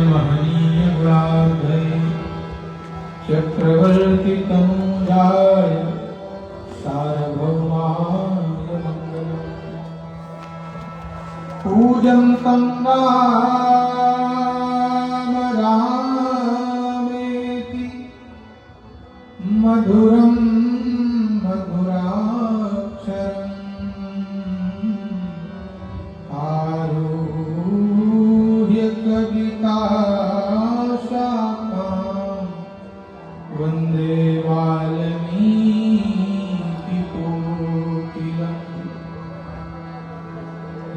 महनीय गुणाधय चक्रवर्ती तनुजाय सार्वभौमाय मंगलम्। पूजन्तं राम रामेति मधुरं मधुराक्षरम् आरुह्य कविताशाखां वन्दे वाल्मीकिकोकिलम्।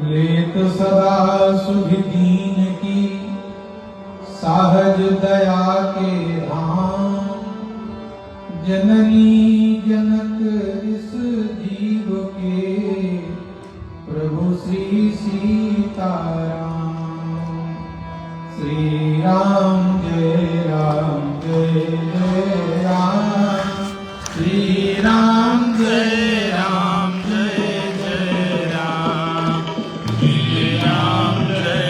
लेत सदा सुखदीन की सहज दया के धाम जननी जनक इस जीव के प्रभु श्री सीताराम। श्री राम जय जय राम श्री राम जय राम जय जय राम श्री राम जय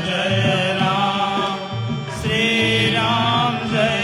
जय राम श्री राम जय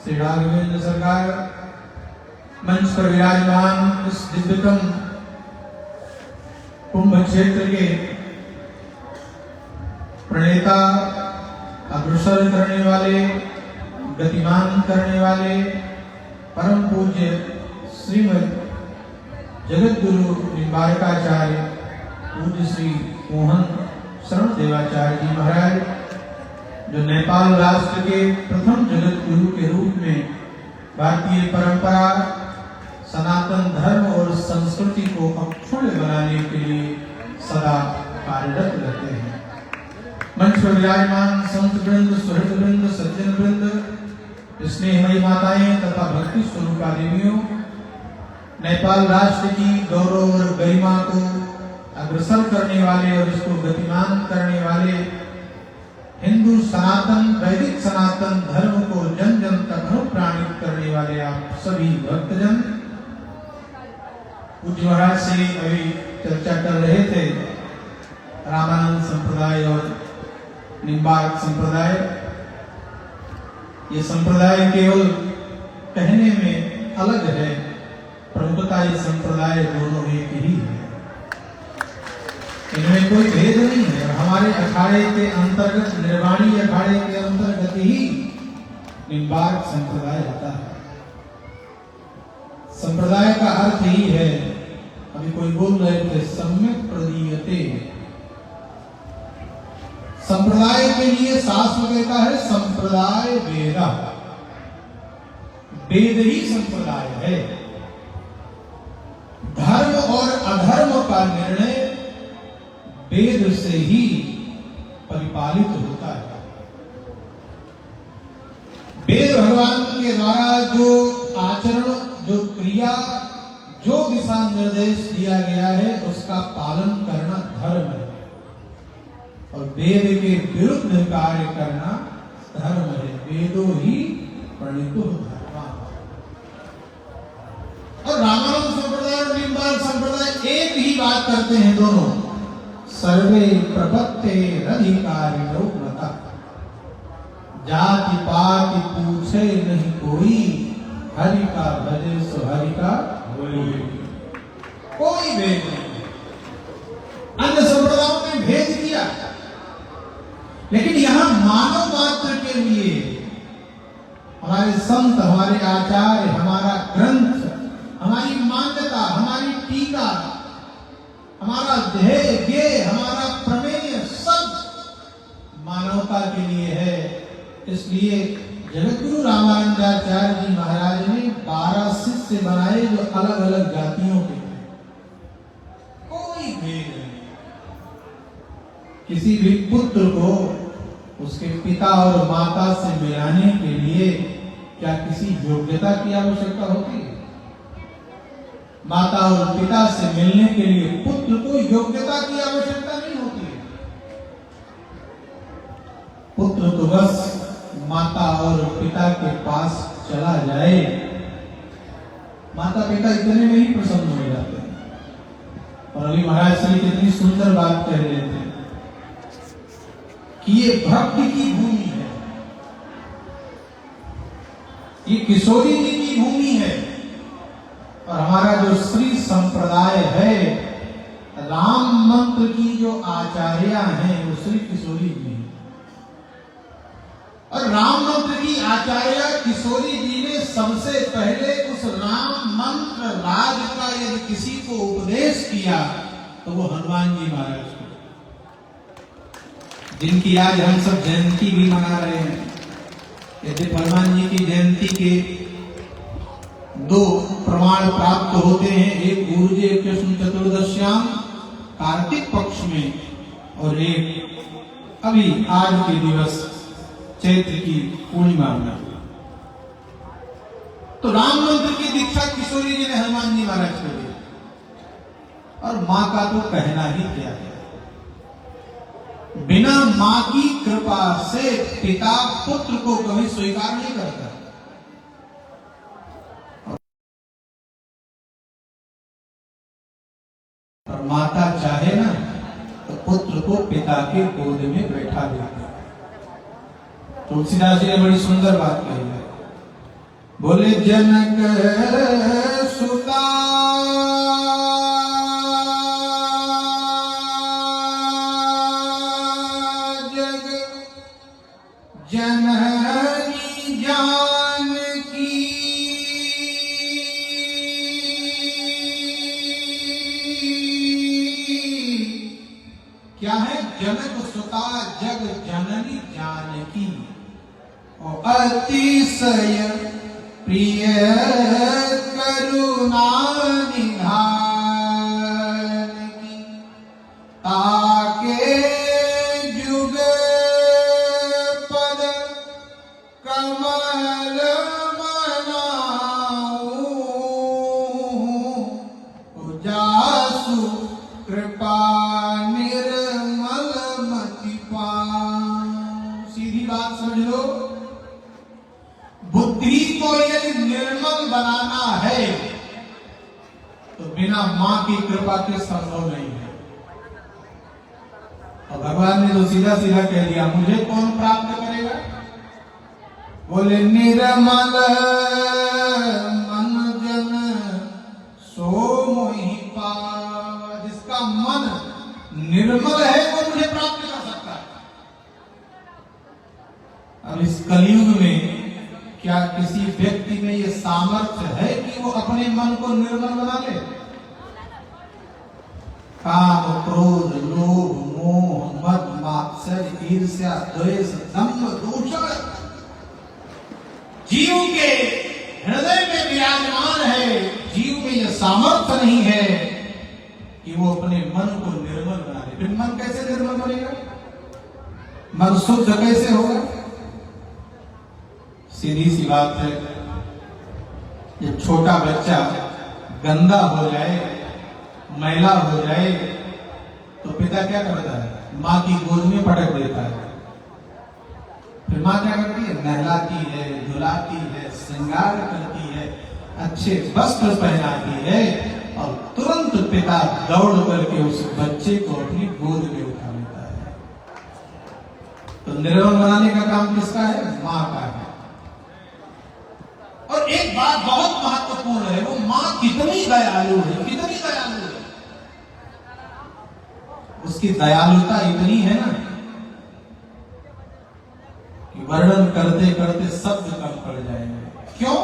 श्री राघवेंद्र सरकार मंच पर विराजमान इस दिव्यतम कुंभ क्षेत्र के प्रणेता, अग्रसर करने वाले, गतिमान करने वाले परम पूज्य श्रीमद जगत गुरु निम्बारकाचार्य पूज्य श्री मोहन शरण देवाचार्य जी महाराज, जो नेपाल राष्ट्र के प्रथम जगत गुरु के रूप में भारतीय परंपरा, सनातन धर्म और संस्कृति को अक्षुण्ण बनाने के लिए सदा कार्यरत रहते हैं। मंच पर विराजमान संत वृंद, सुहृद वृंद, सज्जन वृंद, स्नेहमयी माताएं तथा भक्ति स्वरूपा देवियों, नेपाल राष्ट्र की गौरव और गरिमा को अग्रसर करने वाले और इसको गतिमान करने वाले, हिंदू सनातन वैदिक सनातन धर्म को जन जन तक अनुप्राणित करने वाले आप सभी भक्तजन, पूज्य महाराज से अभी चर्चा कर रहे थे रामानंद संप्रदाय और निम्बार्क संप्रदाय। ये संप्रदाय केवल कहने में अलग है, प्रमुखता ये संप्रदाय दोनों एक ही है, इनमें कोई भेद नहीं है। और हमारे अखाड़े के अंतर्गत, निर्वाणी अखाड़े के अंतर्गत ही निम्बार्क संप्रदाय होता है। संप्रदाय का अर्थ ही है, अभी कोई बोल रहे थे, सम्यक प्रदीयते। संप्रदाय के लिए शास्त्र कहता है संप्रदाय वेद, वेद ही संप्रदाय है। धर्म और अधर्म का निर्णय वेद से ही परिपालित होता है। वेद भगवान के द्वारा जो आचरण, जो क्रिया, जो दिशा निर्देश दिया गया है उसका पालन करना धर्म है, और वेद के विरुद्ध कार्य करना धर्म है। वेदो ही प्रणीतो धर्म। और रामानंद संप्रदाय और निम्बार्क संप्रदाय एक ही बात करते हैं दोनों, सर्वे प्रपत्तेरधिकारिणो मतः, जाति पाति पूछे नहीं कोई, हरि का भजे सो हरि का कोई भेद नहीं। अन्य संप्रदायों ने भेद किया, लेकिन यहां मानव मात्र के लिए हमारे संत, हमारे आचार्य, हमारा ग्रंथ, हमारी मान्यता, हमारी टीका, हमारा ध्येय, ज्ञेय, हमारा प्रमेय सब मानवता के लिए है। इसलिए जगतगुरु रामानंदाचार्य जी महाराज ने 12 शिष्य बनाए जो अलग अलग जातियों के थे। कोई भेद नहीं। किसी भी पुत्र को उसके पिता और माता से मिलाने के लिए क्या किसी योग्यता की आवश्यकता होती है? माता और पिता से मिलने के लिए पुत्र को योग्यता की आवश्यकता नहीं होती है। पुत्र तो बस माता और पिता के पास चला जाए, माता पिता इतने में ही प्रसन्न हो जाते हैं। और अभी महाराज श्री कितनी सुंदर बात कह रहे थे कि ये भक्ति की भूमि है, ये किशोरी जी की भूमि है। और हमारा जो श्री संप्रदाय है, राम मंत्र की जो आचार्या हैं वो श्री किशोरी जी हैं। और राम मंत्र की आचार्य किशोरी जी ने सबसे पहले उस राम मंत्र राज का यदि किसी को उपदेश किया तो वो हनुमान जी महाराज को, जिनकी आज हम सब जयंती भी मना रहे हैं। यदि हनुमान जी की जयंती के 2 प्रमाण प्राप्त होते हैं, एक गुरुजे कृष्ण चतुर्दश्याम कार्तिक पक्ष में, और एक अभी आज के दिवस चैत्र की पूर्णिमा में। तो राम मंत्र की दीक्षा किशोरी जी ने हनुमान जी महाराज को दी। और मां का तो कहना ही क्या है, बिना मां की कृपा से पिता पुत्र को कभी स्वीकार नहीं करता। और माता चाहे ना तो पुत्र को पिता के गोद में बैठा देती है। तुलसीदास जी ने बड़ी सुंदर बात कही है, बोले जनक सुता जग जननी जानकी क्या है? जनक सुता जग जननी जानकी और अतिशय प्रिय करुणा निधान की ताके जुग पद कमल मनाऊं जासु कृपा निर्मल मति पाऊं। सीधी बात समझ लो, बुद्धि को यदि निर्मल बनाना है तो बिना मां की कृपा के संभव नहीं है। और भगवान ने तो सीधा सीधा कह दिया, मुझे कौन प्राप्त करेगा? बोले निर्मल मन जन सो मोहि पावा। जिसका मन निर्मल है वो मुझे प्राप्त कर सकता है। अब इस कलयुग में क्या किसी व्यक्ति में यह सामर्थ्य है कि वो अपने मन को निर्मल बना ले? काम, क्रोध, लोभ, मोह, मद, मात्सर्य, ईर्ष्या, द्वेष, दंभ, दूषण जीव के हृदय में विराजमान है। जीव में यह सामर्थ्य नहीं है कि वो अपने मन को निर्मल बना ले। फिर मन कैसे निर्मल बनेगा? मन शुद्ध कैसे होगा? सीधी सी बात है, जब छोटा बच्चा गंदा हो जाए, मैला हो जाए, तो पिता क्या करता है? मां की गोद में पटक देता है। फिर मां क्या करती है? नहलाती है, धुलाती है, श्रृंगार करती है, अच्छे वस्त्र पहनाती है और तुरंत पिता दौड़ करके उस बच्चे को अपनी गोद में उठा लेता है। तो निर्मल बनाने का काम किसका है? मां का है। और एक बात बहुत महत्वपूर्ण है, वो मां कितनी दयालु है, कितनी दयालु है। उसकी दयालुता इतनी है ना कि वर्णन करते करते शब्द कम पड़ जाएंगे। क्यों?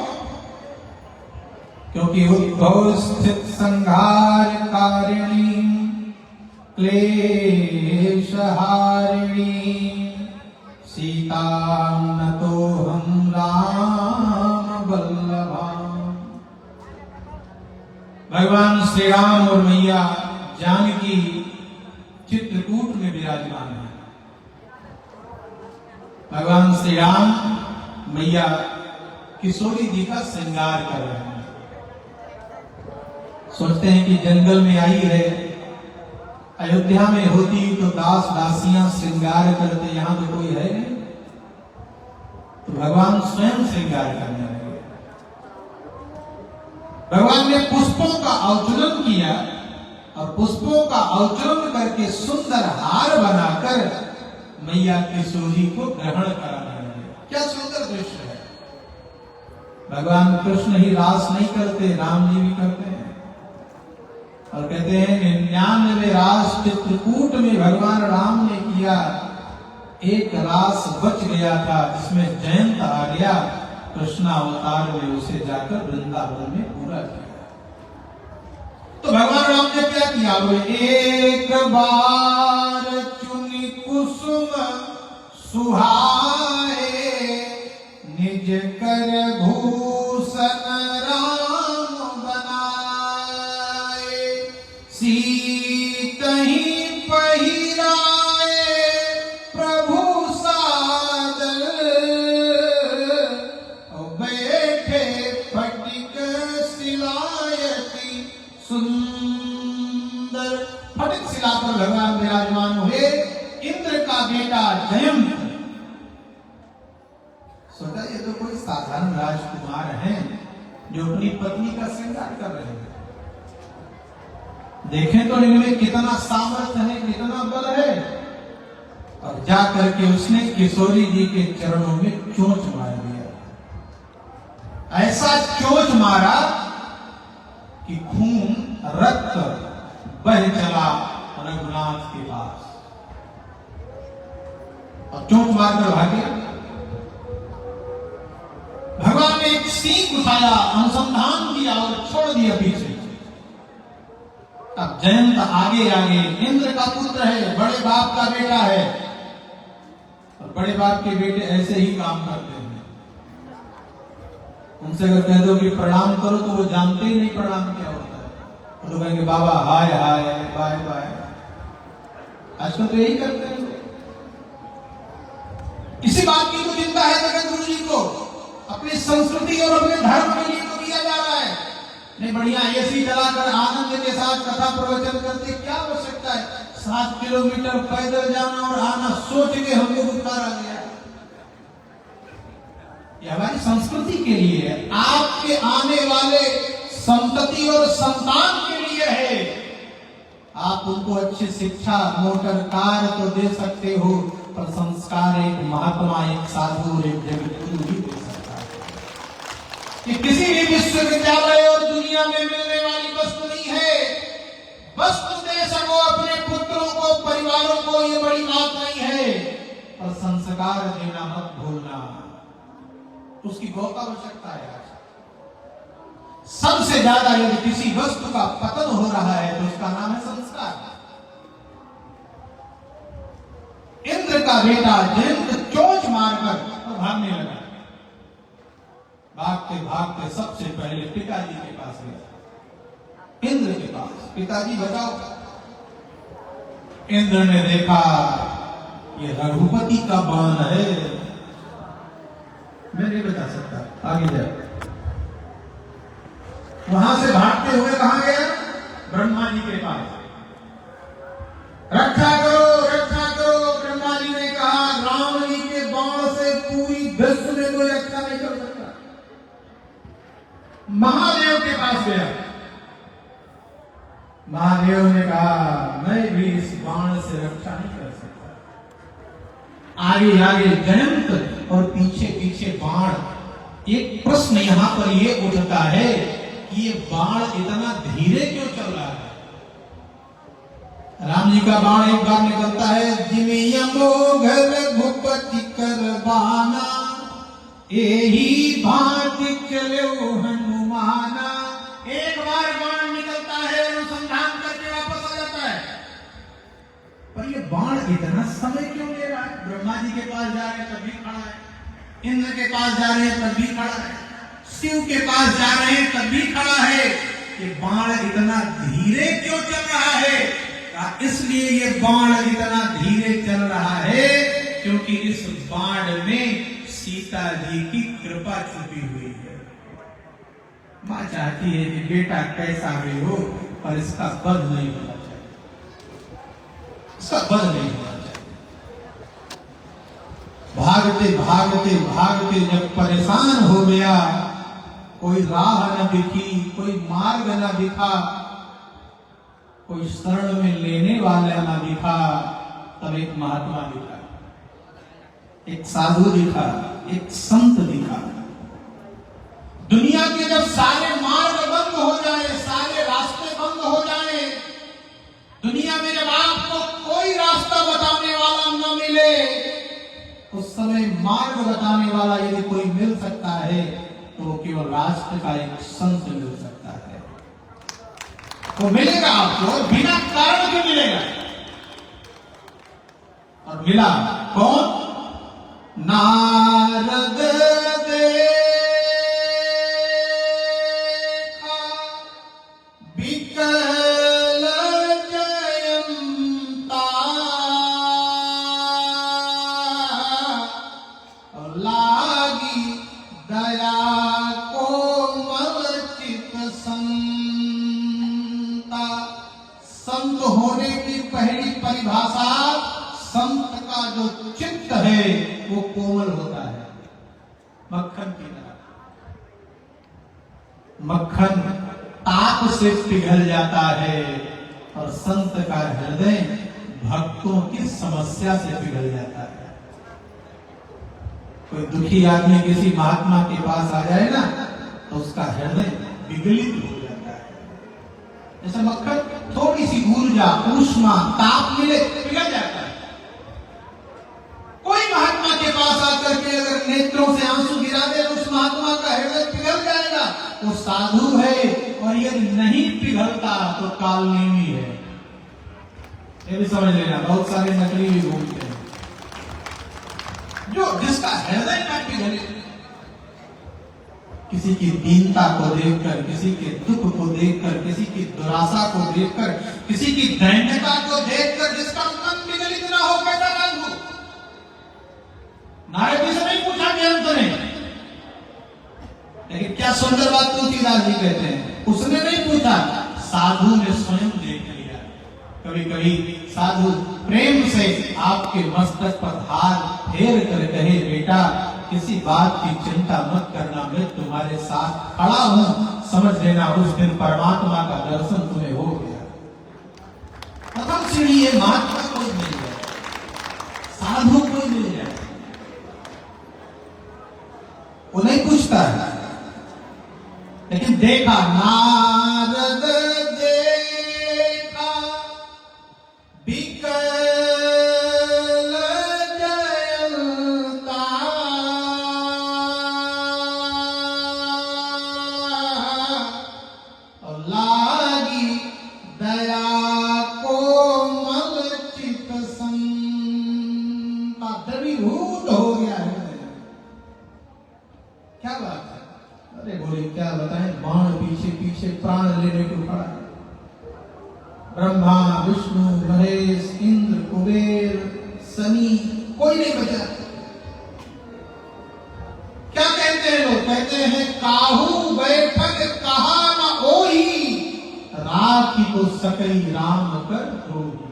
क्योंकि उद्भव स्थित संहार कारिणी क्लेशहारिणी सीतां नतोऽहं राम वल्लभा। भगवान श्री राम और मैया जानकी चित्रकूट में विराजमान है। भगवान श्री राम मैया किशोरी जी का श्रृंगार कर रहे हैं। सोचते हैं कि जंगल में आई है, अयोध्या में होती तो दास दासियां श्रृंगार करते, यहां तो कोई है नहीं, तो भगवान स्वयं श्रृंगार करने लगे। भगवान ने पुष्पों का अवचलन किया और पुष्पों का अवचलन करके सुंदर हार बनाकर मैया किशोरी को ग्रहण कराने लगे। क्या सुंदर दृश्य है। भगवान कृष्ण ही रास नहीं करते, राम जी भी करते हैं। और कहते हैं 99 रास चित्रकूट में भगवान राम ने किया, एक रास बच गया था जिसमें जयंत आ गया, कृष्ण अवतार में उसे जाकर वृंदावन में पूरा किया। तो भगवान राम ने क्या किया? वो एक बार चुनी कुसुम सुहाए निज कर भूषण राम बनाए सीतहि पहिराए प्रभु सादर और बैठे फटिक सिलायती सुंदर। फटिक शिला पर भगवान विराजमान हुए। इंद्र का बेटा जयंत, सोचा ये तो कोई साधारण राजकुमार हैं जो अपनी पत्नी का श्रृंगार कर रहे हैं। देखें तो इनमें कितना सामर्थ्य है, कितना बल है। और जाकर के उसने किशोरी जी के चरणों में चोंच मार दिया। ऐसा चोट मारा कि खून रक्त बह चला रघुनाथ के पास और चोट मारकर भागे। भगवान ने एक सीख उठाया, अनुसंधान किया और छोड़ दिया पीछे। अब जयंत आगे आगे, इंद्र का पुत्र है, बड़े बाप का बेटा है, और बड़े बाप के बेटे ऐसे ही काम करते हैं। उनसे अगर कह दो कि प्रणाम करो तो वो जानते ही नहीं प्रणाम क्या होता है। तो कहेंगे बाबा हाय हाय बाय बाय। आजकल तो यही करते हैं। किसी बात की तो चिंता है जगत गुरु जी को, अपनी संस्कृति और अपने धर्म के लिए तो किया जा रहा है। नहीं बढ़िया एसी चलाकर आनंद के साथ कथा प्रवचन करते, क्या आवश्यकता है 7 किलोमीटर पैदल जाना और आना, सोच के हमको बुखार आ गया। ये हमारी संस्कृति के लिए है, आपके आने वाले संतति और संतान के लिए है। आप उनको अच्छी शिक्षा, मोटर कार तो दे सकते हो, पर संस्कार एक महात्मा, एक साधु, एक जगतगुरु ही दे सकता है। ये किसी भी विश्वविद्यालय और दुनिया में मिलने वाली वस्तु नहीं है। वस्तु दे सको अपने पुत्रों को, परिवारों को, ये बड़ी बात नहीं है, पर संस्कार देना मत भूलना, उसकी बहुत आवश्यकता है। सबसे ज्यादा यदि किसी वस्तु का पतन हो रहा है तो उसका नाम है संस्कार। इंद्र का बेटा जयंत चोंच मारकर तो भागने लगा। भागते भागते सबसे पहले पिताजी के पास गया, इंद्र के पास। पिताजी बचाओ। इंद्र ने देखा ये रघुपति का बाण है, मैं नहीं बचा सकता, आगे जाए। वहां से भागते हुए कहां गया? ब्रह्मा जी के पास। रक्षा करो, रक्षा करो। ब्रह्मा जी ने कहा राम जी के बाण से पूरी विश्व में कोई रक्षा नहीं कर सकता। महादेव के पास गया। महादेव ने कहा मैं भी इस बाण से रक्षा नहीं कर सकता। आगे आगे जयंत और पीछे पीछे बाण। एक प्रश्न यहां पर यह उठता है कि ये बाण इतना धीरे क्यों चल रहा है? राम जी का बाण एक बार निकलता है, जिमिया मोघल भूपति कर बाना, एही भांति चले हनुमाना। एक बार बाण निकलता है, अनुसंधान करके वापस आ जाता है। पर ये बाण इतना समय क्यों ले रहा है? ब्रह्मा जी के पास जा रहे हैं तब भी खड़ा है, इंद्र के पास जा रहे हैं तब भी खड़ा है, शिव के पास जा रहे हैं तब भी खड़ा है। ये बाण इतना धीरे क्यों चल रहा है? इसलिए ये बाण इतना धीरे चल रहा है क्योंकि इस बाण में सीता जी की कृपा छुपी हुई है। मां चाहती है कि बेटा कैसा भी हो पर इसका वध नहीं होना चाहिए, इसका वध नहीं होना चाहिए। भागते भागते भागते जब परेशान हो गया, कोई राह न दिखी, कोई मार्ग न दिखा, कोई शरण में लेने वाला न दिखा, तब एक महात्मा दिखा, एक साधु दिखा, एक संत दिखा। दुनिया के जब सारे मार्ग बंद हो जाए, सारे रास्ते बंद हो जाए, दुनिया में जब आपको कोई रास्ता बताने वाला न मिले, उस समय मार्ग बताने वाला यदि कोई मिल सकता है तो वो केवल राष्ट्र का एक संत मिल सकता है। वो मिलेगा आपको, बिना कारण के मिलेगा। और मिला कौन? नारद देखा बिकल जयंता, और लागी दया को मर्चित संत होने की पहली परिभाषा, संत का जो चित्त है वो कोमल होता है, मक्खन की तरह। मक्खन ताप से पिघल जाता है और संत का हृदय भक्तों की समस्या से पिघल जाता है। कोई दुखी आदमी किसी महात्मा के पास आ जाए ना, तो उसका हृदय विगलित हो जाता है। जैसे मक्खन थोड़ी सी ऊर्जा, ऊष्मा, ताप मिले पिघल जाता है। कोई महात्मा के पास आकर के अगर नेत्रों से आंसू गिरा दे तो उस महात्मा का हृदय पिघल जाएगा, वो साधु है। और यदि नहीं पिघलता तो कालनेमी है। ये भी समझ लेना, बहुत सारे नकली भी घूमते हैं। जो जिसका हृदय न पिघले, किसी की दीनता को देखकर, किसी के दुख को देखकर, किसी की दुराशा को देखकर, किसी की दैन्यता को देखकर जिसका मन विगलित ना हो, कैसा साधु? नारद जी से नहीं पूछा ज्ञान तो नहीं, लेकिन क्या सुंदर बात तुलसीदास जी कहते हैं, उसने नहीं पूछा, साधु ने स्वयं देख लिया। कभी कभी साधु प्रेम से आपके मस्तक पर हाथ फेर कर कहे, बेटा किसी बात की चिंता मत करना, मैं तुम्हारे साथ खड़ा हूं, समझ लेना उस दिन परमात्मा का दर्शन तुम्हें हो गया। प्रथम सीढ़ी ये महात्मा कोई मिल जाए, साधु कोई मिल जाए, वो नहीं पूछता है। लेकिन देखा नारद देखा बिकल जयंता, और लागी दया को मल चित संता, द्रवीभूत हो गया है। क्या बात है? अरे बोले क्या बताएं, बाण पीछे पीछे प्राण लेने को खड़ा है। ब्रह्मा, विष्णु, महेश, इंद्र, कुबेर, शनि, कोई नहीं बचा। क्या कहते हैं लोग? कहते हैं काहू बैठक कहा न ओही, राखी को सकई राम कर होगी।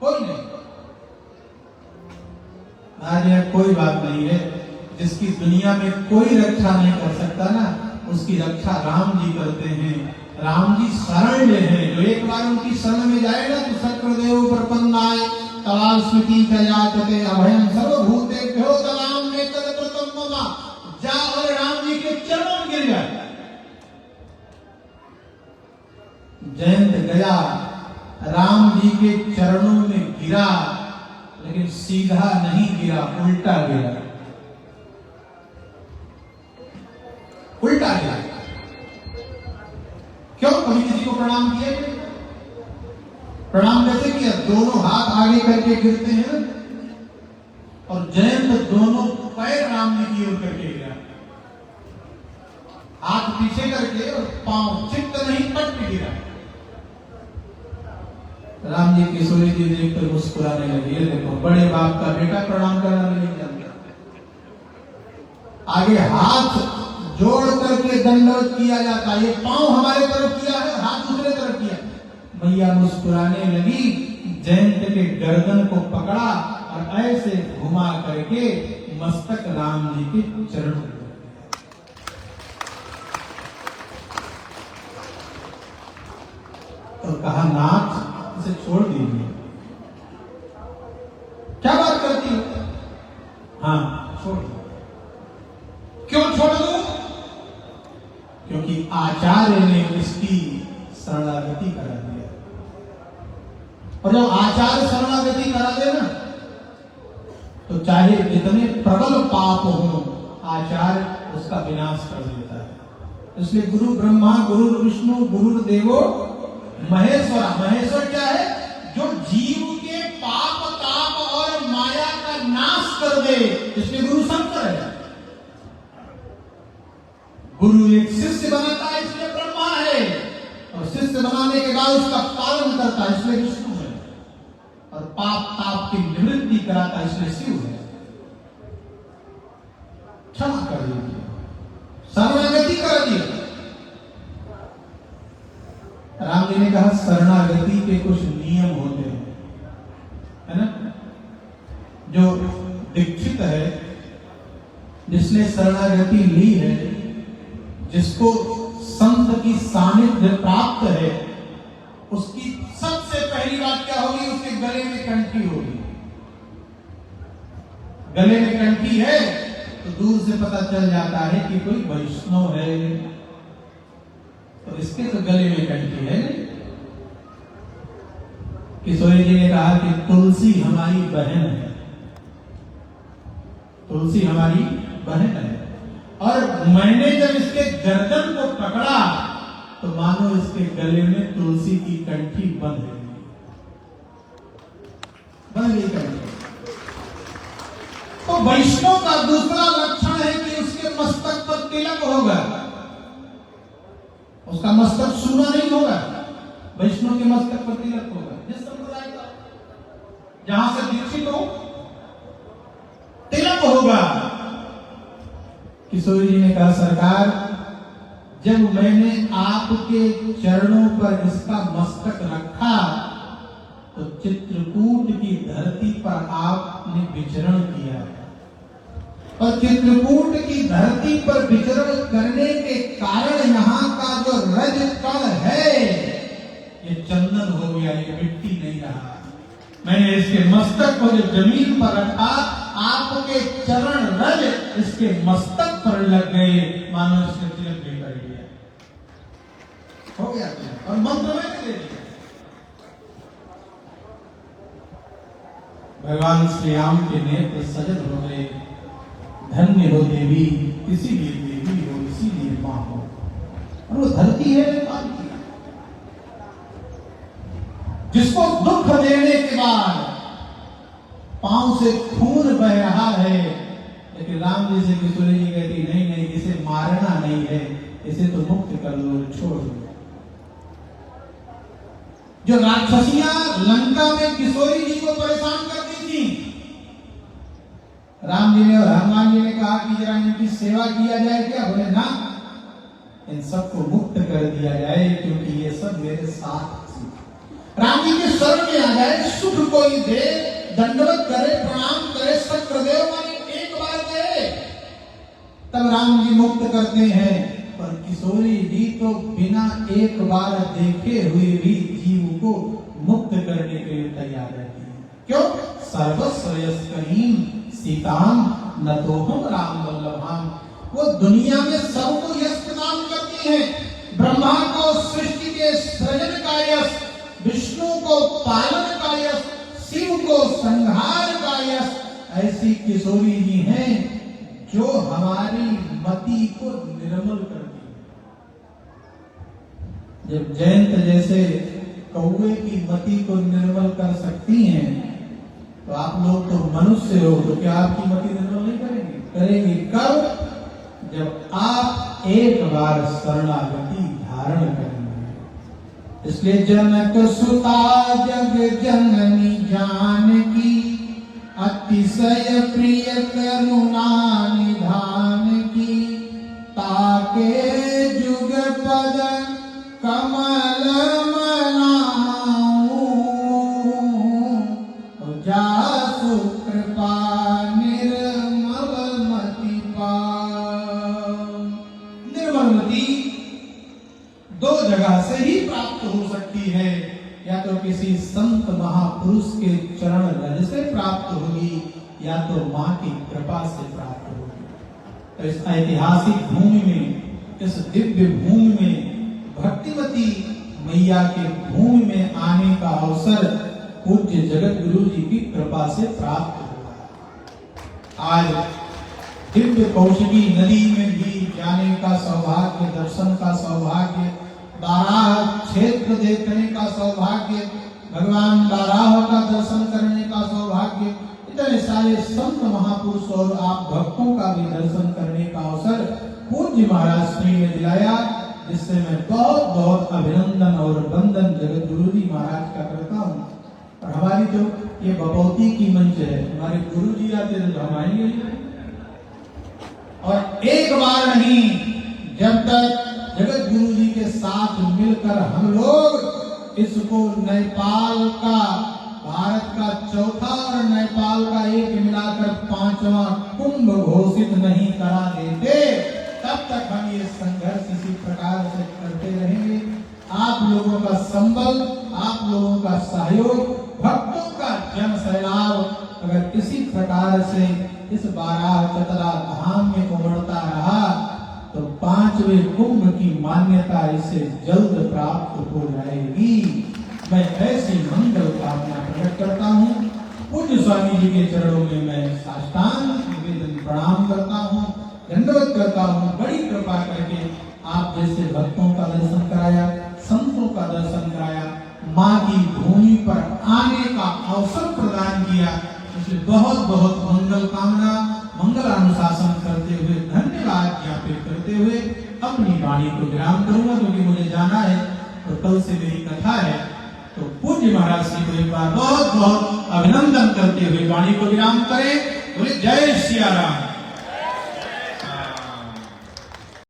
कोई नहीं, आज यह कोई बात नहीं है। जिसकी दुनिया में कोई रक्षा नहीं कर सकता ना, उसकी रक्षा राम जी करते हैं। राम जी शरण में है, जो एक बार उनकी शरण में जाएगा तो शक्रदेव प्रपन्नाय तलाल स्मृति कयाचते अभयम सर्वभूतेभ्यो तलाम में तद प्रथम ममा, जा और राम जी के चरणों में गिर जाए। जयंत गया, राम जी के चरणों में गिरा, लेकिन सीधा नहीं गिरा, उल्टा गिरा, उल्टा गिरा। क्यों? कभी किसी को प्रणाम किया? प्रणाम कैसे किया? दोनों हाथ आगे करके गिरते हैं, और जयंत दोनों पैर राम जी की ओर करके गिरा, हाथ पीछे करके और पांव चित्त नहीं पट पे गिरा। राम जी किशोरी जी देखकर मुस्कुराने लगे, देखो बड़े बाप का बेटा प्रणाम करना नहीं जानता। आगे हाथ जोड़ करके दंडवत किया जाता है, ये पांव हमारे तरफ किया है, हाथ दूसरे तरफ किया। मैया मुस्कुराने लगी, जयंत के गर्दन को पकड़ा और ऐसे घुमा करके मस्तक राम जी के चरण, तो कहा नाथ इसे छोड़ दीजिए। क्या बात करती हो? हाँ छोड़ दो। क्यों छोड़ दो? क्योंकि आचार्य ने इसकी शरणागति करा दिया, और जब आचार्य शरणागति करा दे ना, तो चाहे कितने प्रबल पाप हो, आचार्य उसका विनाश कर देता है। इसलिए गुरु ब्रह्मा, गुरु विष्णु, गुरु देवो महेश्वरा। महेश्वर क्या है? जो जीव के पाप, ताप और माया का नाश कर दे, इसलिए गुरु शंकर है। गुरु एक शिष्य बनाता है, इसलिए ब्रह्मा है, और शिष्य बनाने के बाद उसका पालन करता है, इसलिए विष्णु है, और पाप ताप की निवृत्ति कराता है, इसलिए शिव है। क्षमा कर दीजिए, शरणागति कर दिया। राम जी ने कहा शरणागति के कुछ नियम होते हैं, है ना? जो दीक्षित है, जिसने शरणागति ली है, जिसको संत की सानिध्य प्राप्त है, उसकी सबसे पहली बात क्या होगी? उसके गले में कंठी होगी। गले में कंठी है तो दूर से पता चल जाता है कि कोई वैष्णव है, तो इसके तो गले में कंठी है। किशोरी जी ने कहा कि तुलसी हमारी बहन है, तुलसी हमारी बहन है। और मैंने जब इसके गर्दन को पकड़ा तो मानो इसके गले में तुलसी की कंठी बन गई कंठी। तो वैष्णव का दूसरा लक्षण है कि उसके मस्तक पर तिलक होगा, उसका मस्तक सूना नहीं होगा, वैष्णव के मस्तक पर तिलक होगा। जिस संप्रदाय का जहां से दीक्षित हो तिलक होगा। किशोरी जी ने कहा सरकार, जब मैंने आपके चरणों पर इसका मस्तक रखा तो चित्रकूट की धरती पर आपने विचरण किया, और चित्रकूट की धरती पर विचरण करने के कारण यहाँ का जो रज कण है ये चंदन हो गया, ये मिट्टी नहीं रहा। मैंने इसके मस्तक को जो जमीन पर रखा, आपके चरण रज इसके मस्तक पर लग गए, मानो इसने तिलक भी कर दिया, हो गया तिलक, और मंत्र में दे दिया। भगवान श्री राम के नेत्र सजल हो गए। धन्य हो देवी, इसीलिए देवी हो, इसीलिए मां हो। और वो धरती है नेपाल की, जिसको दुख देने के बाद पांव से खून बह रहा है, लेकिन राम जी से किशोरी जी कहती नहीं नहीं, इसे मारना नहीं है, इसे तो मुक्त कर दो, छोड़ दो। जो राक्षसियां लंका में किशोरी जी को परेशान करती थी, राम जी ने और हनुमान जी ने कहा कि जरा इनकी सेवा किया जाए क्या? बोले ना, इन सबको मुक्त कर दिया जाए, क्योंकि ये सब मेरे साथ थी। राम जी के शरण में आ जाए, सुख कोई दे, दंडवत करे, प्रणाम करे, सक्रदेव माने एक बार गए तब राम जी मुक्त करते हैं। पर किशोरी जी तो बिना एक बार देखे हुए भी जीव को मुक्त करने के लिए तैयार रहती है। क्यों? सर्वस्व यस्करीम सीताम न तो हम राम वल्लभाम। वो दुनिया में सबको यश प्रदान करती है। ब्रह्मा को सृष्टि के सृजन का यश, विष्णु को पालन का यश, शिव को संहार का यश। ऐसी किशोरी जी हैं जो हमारी मति को निर्मल करती है। जब जयंत जैसे कौवे की मति को निर्मल कर सकती हैं, तो आप लोग तो मनुष्य हो, तो क्या आपकी मति निर्मल नहीं करेंगे? करेंगे। कब? जब आप एक बार शरणागति धारण करेंगे। इसलिए जनक सुता जग जननी जानकी, अतिशय प्रिय करुणा निधान की। ताके जुग पद कमल मनाऊं, जासु कृपा निर्मल मति पाऊं। निर्मल मति दो जगह से ही प्राप्त हो सकती है, या तो किसी संत महापुरुष के चरण रज से प्राप्त होगी, या तो मां की कृपा से प्राप्त होगी। तो इस ऐतिहासिक भूमि में, इस दिव्य भूमि में, भक्तिमती मैया के भूमि में आने का अवसर पूज्य जगत गुरु जी की कृपा से प्राप्त हुआ। आज दिव्य कौशिकी नदी में भी जाने का सौभाग्य, दर्शन का सौभाग्य, बाराह क्षेत्र देखने का सौभाग्य, भगवान बाराह का दर्शन करने का सौभाग्य, इतने सारे संत महापुरुष और आप भक्तों का भी दर्शन करने का अवसर पूज्य महाराज श्री ने दिलाया, जिससे मैं बहुत बहुत अभिनंदन और वंदन जगत गुरु जी महाराज का करता हूँ। और हमारी जो ये बपौती की मंच है, हमारे गुरु जी आते तो हम आएंगे, और एक बार नहीं, जब तक जगत गुरु जी के साथ मिलकर हम लोग इसको नेपाल का, भारत का चौथा और नेपाल का एक मिलाकर 5वां कुंभ घोषित नहीं करा देते, तब तक हम ये संघर्ष इसी प्रकार से करते रहेंगे। आप लोगों का संबल, आप लोगों का सहयोग, भक्तों का जन सैलाब अगर इसी प्रकार से इस बारह चतरा धाम में उमड़ता रहा तो पांचवें कुंभ की मान्यता इसे जल्द प्राप्त हो जाएगी। मैं ऐसी मंगल कामना प्रकट करता हूँ। पूज्य स्वामी जी के चरणों में मैं साष्टांग निवेदन प्रणाम करता हूँ, दंडवत करता हूँ। बड़ी कृपा करके आप जैसे भक्तों का दर्शन कराया, संतों का दर्शन कराया, माँ की भूमि पर आने का अवसर प्रदान किया, इसलिए बहुत बहुत मंगल कामना, मंगल अनुशासन करते हुए धन्यवाद ज्ञापित करते हुए अपनी वाणी को विराम करूंगा, क्योंकि मुझे जाना है और कल से मेरी कथा है। तो पूज्य महाराज जी को एक बार बहुत बहुत अभिनंदन करते हुए वाणी को विराम करें। बोले जय सिया राम।